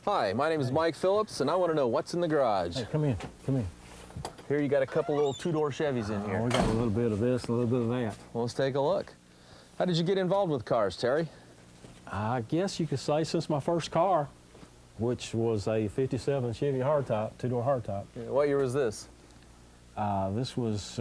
Hi, my name is Mike Phillips, and I want to know what's in the garage. Hey, come in, come in. Here you got a couple little two-door Chevys in here. We got a little bit of this, a little bit of that. Well, let's take a look. How did you get involved with cars, Terry? I guess you could say since my first car, which was a 57 Chevy hardtop, two-door hardtop. Yeah, what year was this? This was,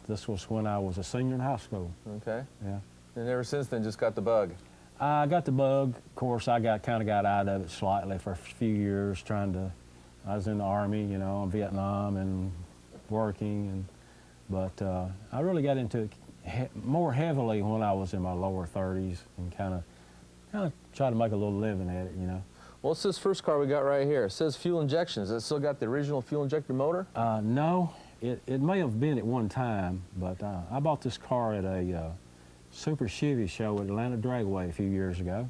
this was when I was a senior in high school. Okay. Yeah. And ever since then, just got the bug. I got the bug. Of course, I kind of got out of it slightly for a few years I was in the Army, you know, in Vietnam and working, but I really got into it more heavily when I was in my lower 30s and kind of tried to make a little living at it, you know. What's this first car we got right here? It says fuel injection. Has it still got the original fuel injector motor? No, it may have been at one time, but I bought this car at a Super Chevy show at Atlanta Dragway a few years ago.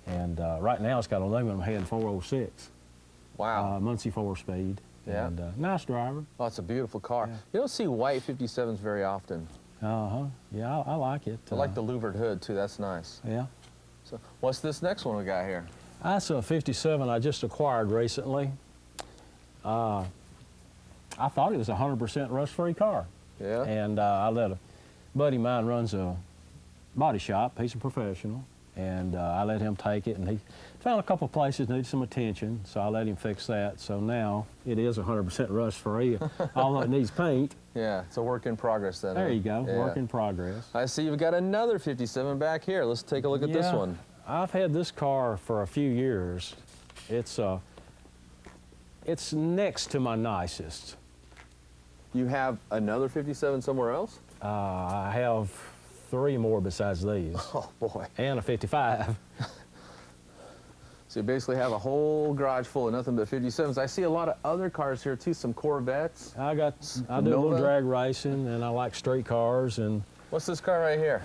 And right now it's got an aluminum head 406. Wow. Muncie 4-speed. Yeah. And nice driver. Oh, it's a beautiful car. Yeah. You don't see white 57s very often. Uh-huh. Yeah, I like it. I like the louvered hood, too. That's nice. Yeah. So what's this next one we got here? That's a 57 I just acquired recently. I thought it was a 100% rust-free car. Yeah? And I let a buddy of mine runs a body shop. He's a professional. And I let him take it, and he found a couple places needed some attention, so I let him fix that. So now it is 100% rust-free, although it needs paint. Yeah, it's a work in progress then. There you go, Yeah. work in progress. I see you've got another 57 back here. Let's take a look at this one. I've had this car for a few years. It's next to my nicest. You have another 57 somewhere else? I have 3 more besides these. Oh, boy. And a 55. So you basically have a whole garage full of nothing but 57s. I see a lot of other cars here, too, some Corvettes. I do a little drag racing, and I like street cars. And what's this car right here?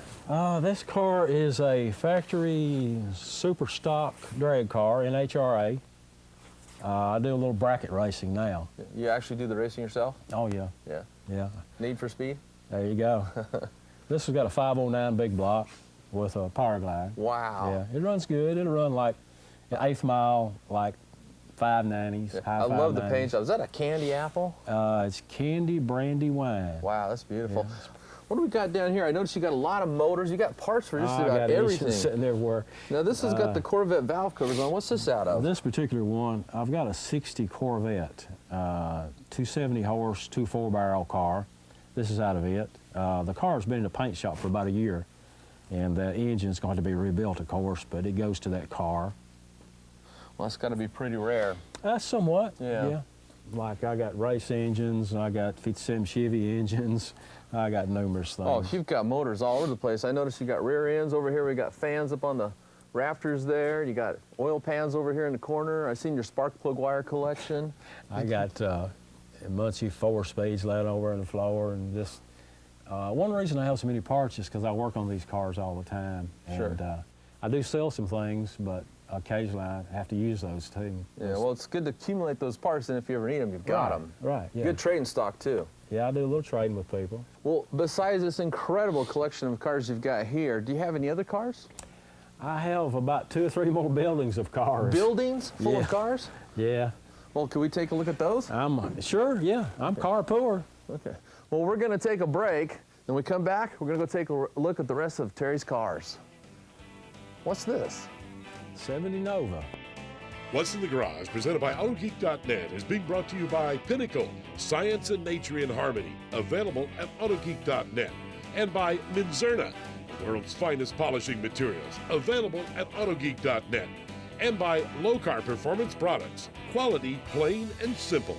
this car is a factory super stock drag car, NHRA. I do a little bracket racing now. You actually do the racing yourself? Oh, yeah. Yeah. Yeah. Need for Speed? There you go. This has got a 509 big block with a power glide. Wow. Yeah, it runs good. It'll run like an 1/8 mile, like 590s, Yeah. high I love the 590s. paint job. Is that a candy apple? It's candy brandy wine. Wow, that's beautiful. Yeah. What do we got down here? I noticed you got a lot of motors. You got parts for just I about got everything. sitting everywhere. Now this has got the Corvette valve covers on. What's this out of? This particular one, I've got a 60 Corvette, 270 horse, 2.4-barrel car. This is out of it. The car's been in the paint shop for about a year, and that engine's going to be rebuilt, of course, but it goes to that car. Well, that's got to be pretty rare. Somewhat, Yeah. Like I got race engines, I got 57 Chevy engines, I got numerous things. Oh, you've got motors all over the place. I noticed you got rear ends over here. We got fans up on the rafters there. You got oil pans over here in the corner. I've seen your spark plug wire collection. I got Muncie 4-speeds laid over on the floor, and just one reason I have so many parts is because I work on these cars all the time. Sure. And I do sell some things, but occasionally I have to use those too. Yeah, well, it's good to accumulate those parts, and if you ever need them, you've got Right, them. Right, yeah. Good trading stock, too. Yeah, I do a little trading with people. Well, besides this incredible collection of cars you've got here, do you have any other cars? I have about 2 or 3 more buildings of cars. Buildings full Yeah. of cars? Yeah. Well, can we take a look at those? Sure, yeah. I'm car poor. Okay. Well, we're going to take a break. When we come back, we're going to go take a look at the rest of Terry's cars. What's this? 70 Nova. What's in the Garage, presented by AutoGeek.net, is being brought to you by Pinnacle, Science and Nature in Harmony, available at AutoGeek.net, and by Minzerna, the world's finest polishing materials, available at AutoGeek.net, and by Low Car Performance Products, quality, plain and simple.